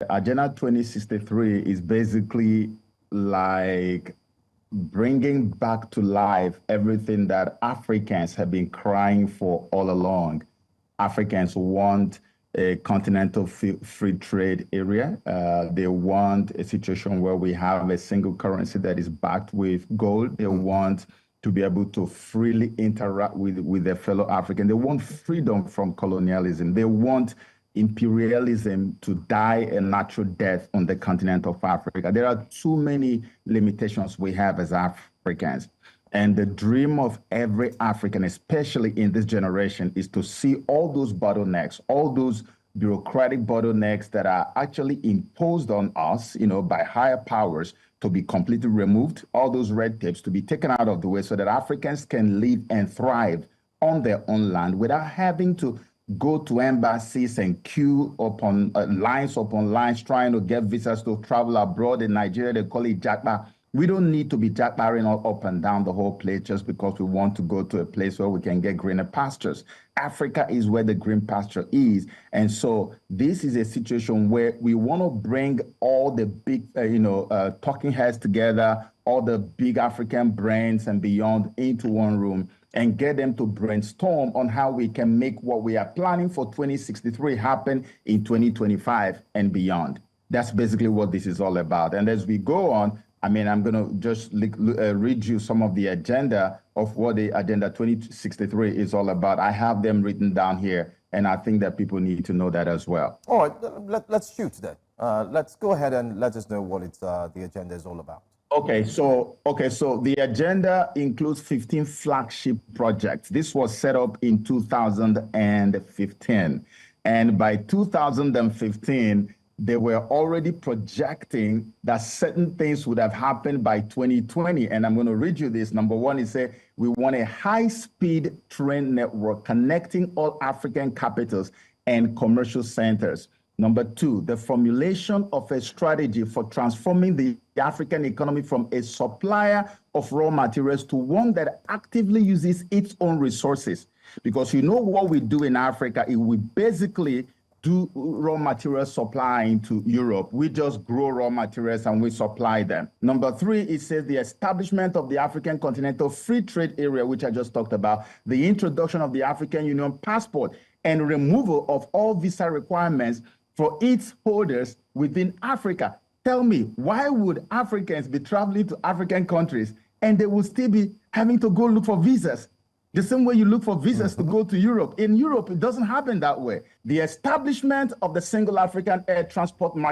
Agenda 2063 is basically like bringing back to life everything that Africans have been crying for all along. Africans want a continental free trade area. They want a situation where we have a single currency that is backed with gold. They want to be able to freely interact with their fellow African. They want freedom from colonialism. They want imperialism to die a natural death on the continent of Africa. There are too many limitations we have as Africans. And the dream of every African, especially in this generation, is to see all those bottlenecks, all those bureaucratic bottlenecks that are actually imposed on us, by higher powers to be completely removed, all those red tapes to be taken out of the way so that Africans can live and thrive on their own land without having to go to embassies and queue upon lines trying to get visas to travel abroad. In Nigeria, they call it japa. We don't need to be jackbarring all up and down the whole place just because we want to go to a place where we can get greener pastures. Africa is where the green pasture is. And so this is a situation where we want to bring all the big, talking heads together, all the big African brains and beyond into one room and get them to brainstorm on how we can make what we are planning for 2063 happen in 2025 and beyond. That's basically what this is all about. And as we go on, I'm going to just read you some of the agenda of what the Agenda 2063 is all about. I have them written down here, and I think that people need to know that as well. All right, let's shoot then. Let's go ahead and let us know what the agenda is all about. Okay, so the agenda includes 15 flagship projects. This was set up in 2015, and by 2015, they were already projecting that certain things would have happened by 2020. And I'm going to read you this. Number one is we want a high-speed train network connecting all African capitals and commercial centers. Number two, the formulation of a strategy for transforming the African economy from a supplier of raw materials to one that actively uses its own resources. Because what we do in Africa is we basically do raw material supply into Europe. We just grow raw materials and we supply them. Number three, it says the establishment of the African Continental Free Trade Area, which I just talked about, the introduction of the African Union passport, and removal of all visa requirements for its holders within Africa. Tell me, why would Africans be traveling to African countries and they will still be having to go look for visas? The same way you look for visas to go to Europe. In Europe, it doesn't happen that way. The establishment of the single African air transport market